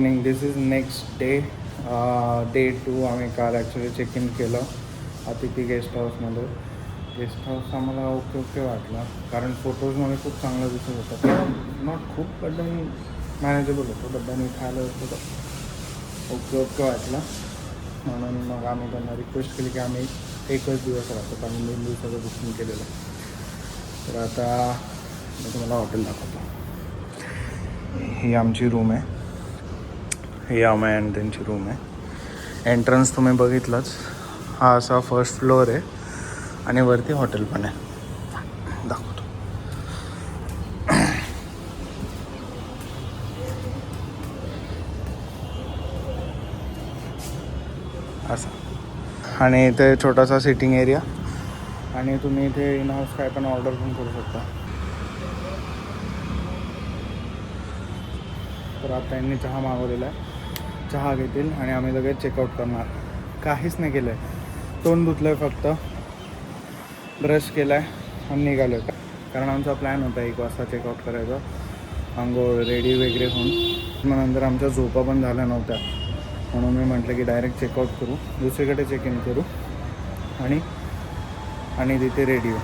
Morning. This is next day. Day 2. आम्ही काल actually check in केलं अतिथी गेस्ट हाऊसमध्ये. गेस्ट हाऊस आम्हाला ओके ओके वाटला, कारण फोटोजमध्ये खूप चांगलं दिसत होतं. पण नॉट खूप, बट मॅनेजेबल होतं. डब्याने खायला होतं, ओके ओके वाटलं. म्हणून मग आम्ही त्यांना रिक्वेस्ट केली की आम्ही एकच दिवस राहतो, कारण 2 दिवसाचं बुकिंग केलेलं. तर आता मी तुम्हाला हॉटेल दाखवतो. ही आमची रूम आहे, ही अमय आणि त्यांची रूम आहे. एंट्रन्स तुम्ही बघितलंच. हा असा फर्स्ट फ्लोअर आहे आणि वरती हॉटेल पण आहे. दाखवतो. असा, आणि इथे छोटासा सिटिंग एरिया, आणि तुम्ही इथे इन हाऊस काय पण ऑर्डर पण करू शकता. तर आता यांनी चहा मागवलेला आहे. चहा घेतील आणि आम्ही लगेच चेकआउट करणार. काहीच नाही केलं आहे, तोंड धुतलं आहे, फक्त ब्रश केला आहे आणि निघालो आहे. कारण आमचा प्लॅन होता 1 वाजता चेकआउट करायचा, आंघोळ रेडी वगैरे होऊन. मग नंतर आमच्या झोपा पण झाल्या नव्हत्या, म्हणून मी म्हटलं की डायरेक्ट चेकआउट करू, दुसरीकडे चेक इन करू आणि तिथे रेडी हो.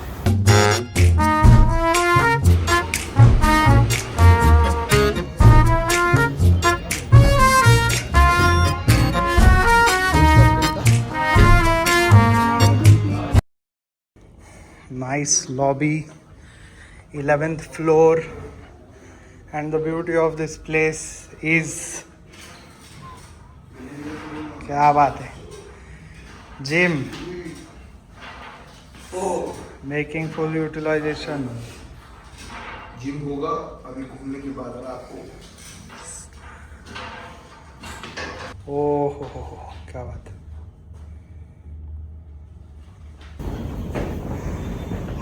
Nice lobby, 11th floor, and the beauty of this place is, क्या बात है, gym, making full utilization. Gym होगा अभी घूमने के बाद आपको. ओ हो, क्या बात है.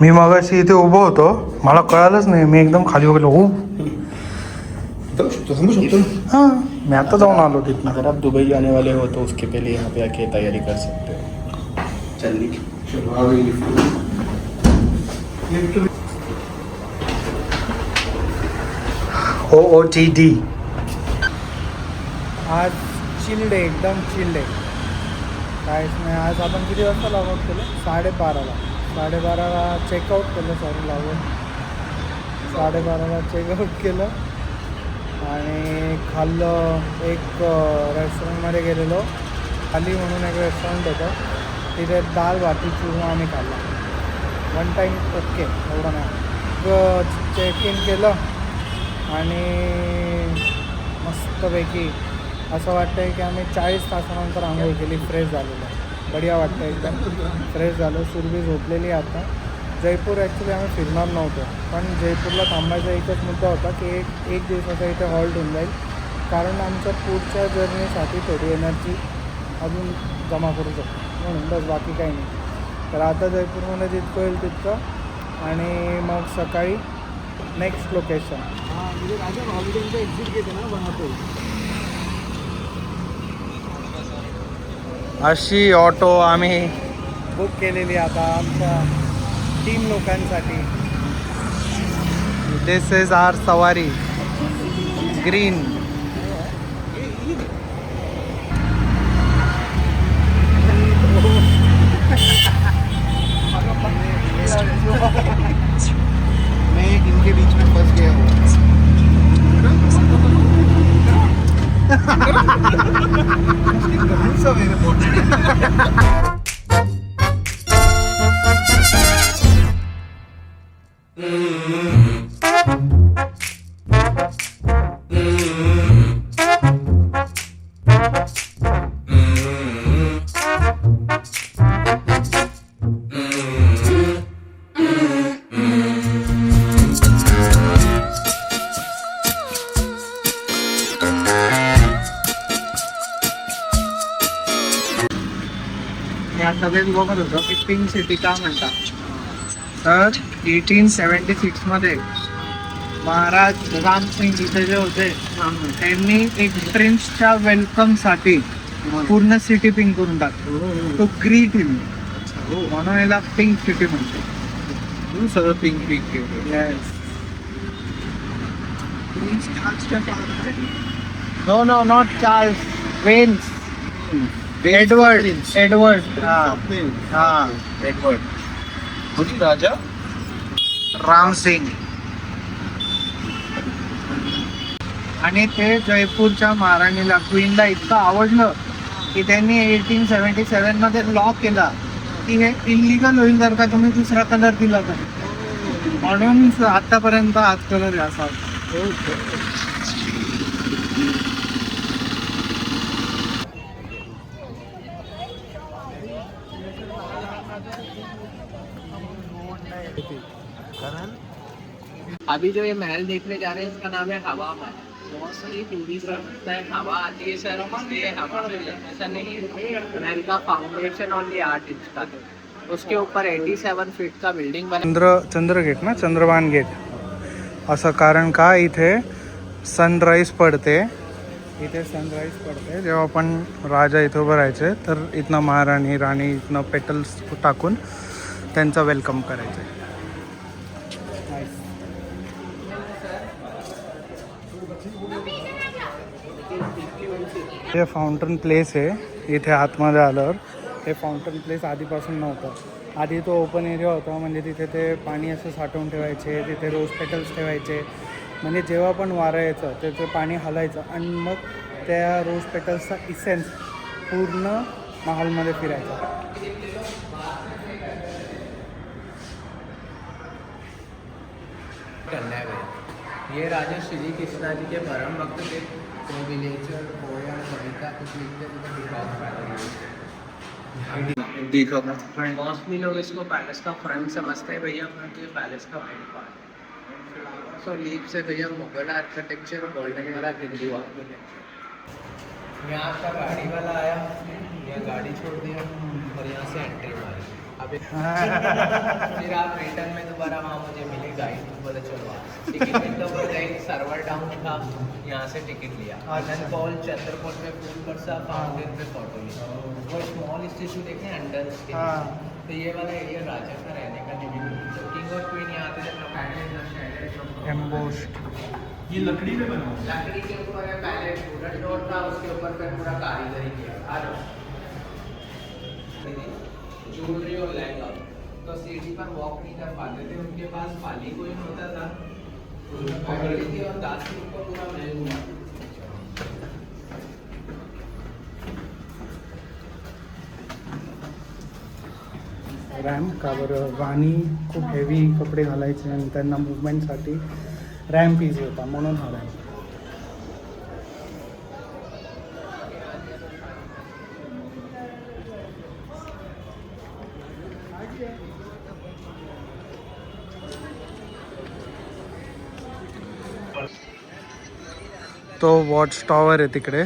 मी मगाशी इथे उभं होतो, मला कळालंच नाही, मी एकदम खाली गेलो. हो, समझ सकते हो. हां, मैं आता जाऊन आलो तिथनं. अगर आप दुबई आने वाले हो तो उसके पहले यहाँ पे आके तैयारी कर सकते हो. चलिए चलो आ गई OOTD. आज चिल्ड आहे, एकदम चिल्ड आहे, काहीच नाही. आज आपण किती वाजता लॉग आउट केलं? 12:30ला चेकआउट केलं. सॉरी, लॉग आउट 12:30ला चेकआउट केलं आणि खाल्लं. एक रेस्टॉरंटमध्ये गेलेलो, खाली म्हणून एक रेस्टॉरंट होतं, तिथे दाल बाटी चूरमा आम्ही खाल्ला. 1 टाईम ओके, एवढं नाही. चेक इन केलं आणि मस्तपैकी असं वाटतं आहे की आम्ही 40 तासानंतर आंघोळ केली, फ्रेश झालेलं. बढिया वाटतं, एकदम फ्रेश झालं. सुरभी झोपलेली आता. जयपूर ॲक्च्युली आम्ही फिरणार नव्हतो, पण जयपूरला थांबायचा एकच मुद्दा होता की एक दिवसाचा इथे हॉल्ट होऊन जाईल, कारण आमच्या पुढच्या जर्नीसाठी थोडी एनर्जी अजून जमा करू शकतो, म्हणून बस, बाकी काही नाही. तर आता जयपूरमध्ये जितकं होईल तितकं, आणि मग सकाळी नेक्स्ट लोकेशन. हां, म्हणजे राजा हॉलिडेचं एक्झिट घेते ना बनवतो. अशी ऑटो आम्ही बुक केलेली आता आमच्या 3 लोकांसाठी. दिस इज आर सवारी ग्रीन. मैं इनके बीच में फंस गया हूँ. या सगळेच बघत होतो की पिंक सिटी का म्हणतात. तर 1876मध्ये महाराज रामसिंग इथे जे होते, त्यांनी एक प्रिन्सच्या वेलकमसाठी पूर्ण सिटी पिंक करून टाकतो. तो ग्रीट हिम, म्हणून याला पिंक सिटी म्हणते. सगळं पिंक पिंक. येस. प्रिन्स चार्ल्सच्या काळात नो नो नॉट चार्ल्स, वेन्स, एडवर्ड, हाँ हाँ, एडवर्ड, कोणी राजा राम सिंग. आणि ते जयपूरच्या महाराणीला क्वीनला इतकं आवडलं की त्यांनी 1877 मध्ये लॉ केला की हे इलिगल होईल जर का तुम्ही दुसरा कलर दिला तर. म्हणून आतापर्यंत हाच कलर आहे असा. अभी जो ये महल देखने जा रहे हैं इसका नाम है हवा महल. बहुत सारी टूरिस्ट लगता है हवा आती है सर, इसलिए हवा ऐसा नहीं है. महल का फाउंडेशन ऑन द आर्ट इसका है. उसके ऊपर 87 फीट का बिल्डिंग बना. चंद्रगेट ना, चंद्रभान गेट असं. कारण का इथे सनराईज पडते, इथे सनराईज पडते जेव्हा पण राजा इथं उभं राहायचे तर इथनं महाराणी राणी इथनं पेटल्स टाकून त्यांचं वेलकम करायचं. हे फाउंटन प्लेस आहे. इथे आतमध्ये आल्यावर हे फाउंटन प्लेस आधीपासून नव्हतं. आधी तो ओपन एरिया होता, म्हणजे तिथे ते पाणी असं साठवून ठेवायचे, तिथे रोज पेटल्स ठेवायचे. म्हणजे जेव्हा पण वारं यायचं त्याचं पाणी हलायचं आणि मग त्या रोज पेटल्सचा इसेन्स पूर्ण महालमध्ये फिरायचा. ये राजा श्री कृष्णा जी के परम भक्त थे. तो विलेजर पोयम कविता कुछ लिखते थे. मोस्टली लोग इसको पैलेस का फ्रंट समझते हैं भैया, परंतु ये पैलेस का मेन पार्ट. सो लीप से भैया मुगल आर्किटेक्चर, गोल्डन वाला हिंदू आर्किटेक्चर. यहाँ का गाड़ी वाला आया, यहाँ गाड़ी छोड़ दिया और यहाँ से एंट्री मारी. अभी फिर आप रिटर्न में दोबारा वहाँ मुझे मिले गाइड, बोले चलो टिकट विंडो पर गए, सर्वर डाउन था, यहाँ से टिकट लिया. आनंद पॉल चंद्रपुर पे फूल बरसा, फाउंटेन पे फोटो लिया. वो स्मॉल स्टेचू देखे अंडर के, तो ये वाला एरिया राजा का रहने का लिविंग रूम. तो किंग और क्वीन यहाँ थे जब एम्बोस्ड. ये लकड़ी में बना लकड़ी के ऊपर है. पहले वुडन डोर था, उसके ऊपर फिर पूरा कारीगरी किया. आ जाओ ज्वेलरी और लहंगा. तो सीढ़ी पर वॉक नहीं कर पाते थे, उनके पास पाली कोई होता था, पकड़ी थी और दास के ऊपर पूरा महल हुआ. रॅम्प का बरं? राणी खूप हेवी कपडे घालायचे आणि त्यांना मुवमेंटसाठी रॅम्प इझी होता, म्हणून हा रॅम्प. तो वॉच टॉवर आहे तिकडे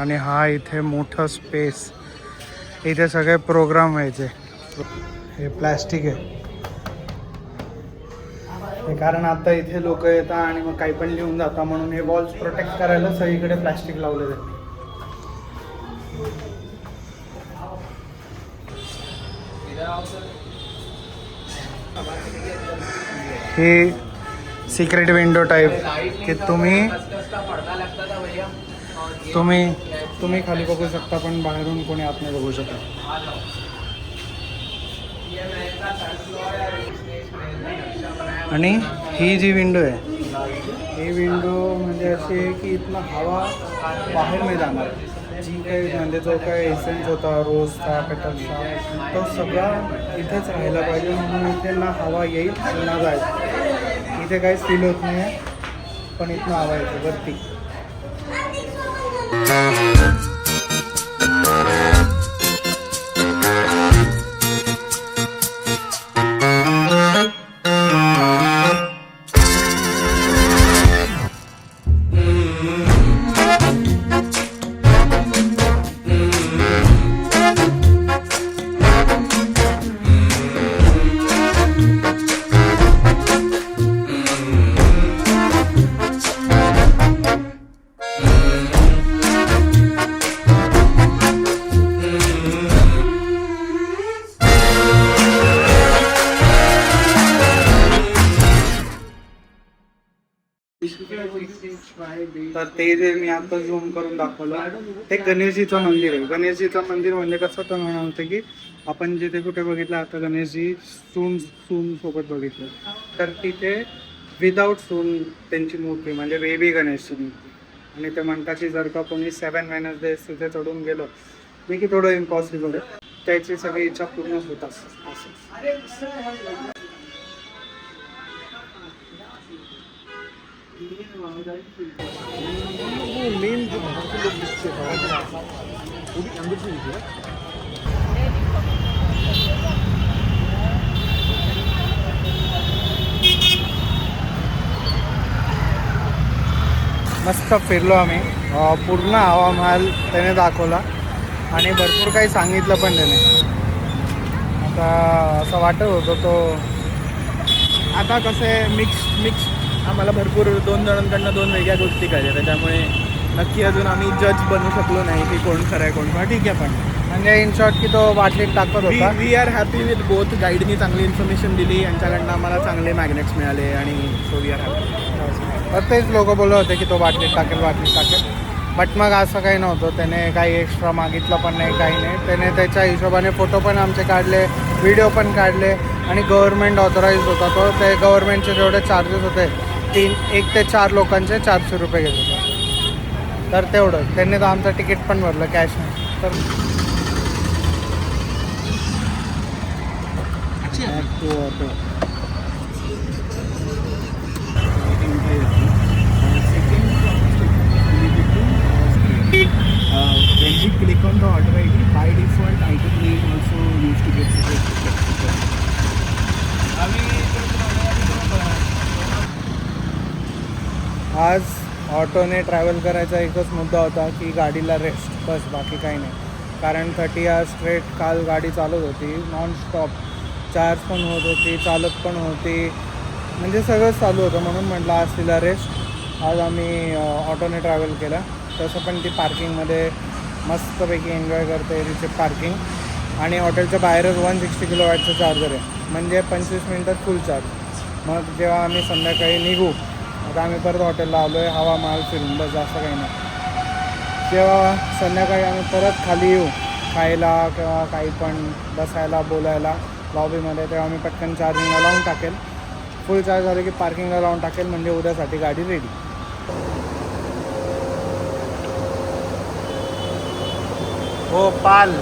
आणि हा इथे मोठा स्पेस. इथे सगळे प्रोग्राम व्हायचे. हे प्लॅस्टिक आहे हे, कारण आता इथे लोक येतात आणि मग काही पण लिहून जातात, म्हणून हे वॉल्स प्रोटेक्ट करायला सगळीकडे प्लॅस्टिक लावले जाते. हे सिक्रेट विंडो टाईप की तुम्ही खाली बघू शकता पण बाहेरून कोणी आत नाही बघू शकत. आणि ही जी विंडो आहे, ही विंडो म्हणजे अशी आहे की इथनं हवा बाहेर नाही जाणार. जी काही म्हणजे जो काही एसेन्स होता रोजचा पेटलचा तो सगळा इथेच राहायला पाहिजे, म्हणून इथे ना हवा येईल ना जाईल. इथे काहीच फील होत नाही आहे, पण इथनं हवा येते वरती. तर ते जे मी आता झूम करून दाखवलं ते गणेशजीचं मंदिर आहे. गणेशजीचं मंदिर म्हणजे कसं तर म्हणा होतं की आपण जिथे कुठे बघितलं आता गणेशजी सून सोबत बघितलं तर तिथे विदाऊट सून त्यांची मूर्ती म्हणजे बेबी गणेशची मूर्ती. आणि ते म्हणतात की जर का कोणी 7 वेडनेसडेज तिथे चढून गेलो जे की थोडं इम्पॉसिबल आहे, त्याची सगळी इच्छा पूर्ण होत असं. मस्त फिरलो आम्ही, पूर्ण हवामहल त्याने दाखवला आणि भरपूर काही सांगितलं पण त्याने. आता असं वाटत होतं तो आता कसं आहे मिक्स आम्हाला भरपूर 2 जणांकडनं 2 वेगळ्या गोष्टी कळल्या, त्याच्यामुळे नक्की अजून आम्ही जज बनू शकलो नाही की कोण खरं आहे कोण खरं. ठीक आहे, पण म्हणजे इन शॉर्ट की तो बाटलीत टाकत होता. We are happy with both. गाईडनी चांगली इन्फॉर्मेशन दिली, यांच्याकडनं आम्हाला चांगले मॅग्नेट्स मिळाले आणि सो वी आर हॅपी. तर तेच लोक बोलत होते की तो बाटलीत टाकेल. बट मग असं काही नव्हतं. त्याने काही एक्स्ट्रा मागितलं पण नाही, काही नाही. त्याने त्याच्या हिशोबाने फोटो पण आमचे काढले, व्हिडिओ पण काढले आणि गव्हर्नमेंट ऑथराईज होता तो. ते गव्हर्नमेंटचे जेवढे चार्जेस होते 1 ते 4 लोकांचे 400 रुपये घेत होते. तर तेवढं त्यांनी तर आमचं तिकीट पण भरलं कॅश नाही. तर when we click on the order ID, by default item name also used to get selected. आज ऑटोने ट्रॅव्हल करायचा एकच मुद्दा होता की गाडीला रेस्ट, बस बाकी काही नाही. कारण 30 आवर्स स्ट्रेट काल गाडी चालत होती नॉनस्टॉप. चार्ज पण होत होती, चालत पण होती, म्हणजे सगळंच चालू होतं. म्हणून म्हटलं आज तिला रेस्ट. आज आम्ही ऑटोने ट्रॅव्हल केला. तसं पण ती पार्किंगमध्ये मस्तपैकी एन्जॉय करते तिचे पार्किंग. आणि हॉटेलच्या बाहेरच 160 किलोवॅटचं चार्जर आहे, म्हणजे 25 मिनटात फुल चार्ज. मग जेव्हा आम्ही संध्याकाळी निघू, आता आम्ही परत हॉटेलला आलो आहे हवामहल फिरून, बस जास्त काही नाही. जेव्हा संध्याकाळी आम्ही परत खाली येऊ खायला किंवा काही पण बसायला बोलायला लॉबीमध्ये, तेव्हा आम्ही पटकन चार्जिंगला लावून टाकेल. फुल चार्ज झालं की पार्किंगला लावून टाकेल, म्हणजे उद्यासाठी गाडी रेडी. हो पाल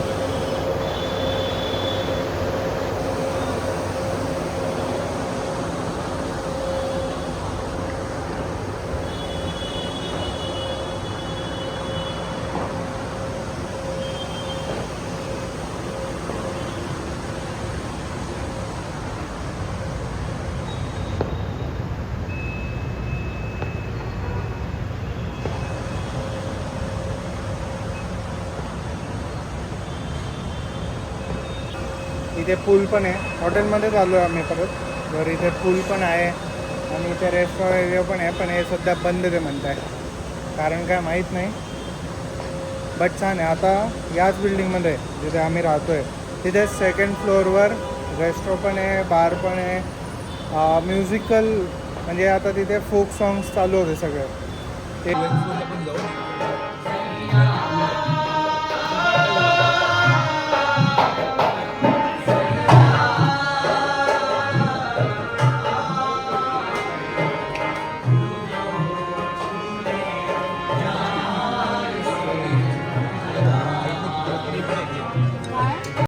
इथे पूल पण आहे. हॉटेलमध्ये चाललो आहे आम्ही परत. तर इथे पूल पण आहे आणि इथे रेस्टॉरंट एरिया पण आहे, पण हे सध्या बंद ते म्हणत आहे. कारण काय माहीत नाही, बट छान आहे. आता याच बिल्डिंगमध्ये जिथे आम्ही राहतो आहे तिथे 2nd फ्लोअरवर रेस्टॉरंट पण आहे, बार पण आहे, म्युझिकल, म्हणजे आता तिथे फोक सॉंग्स चालू होते सगळे. ते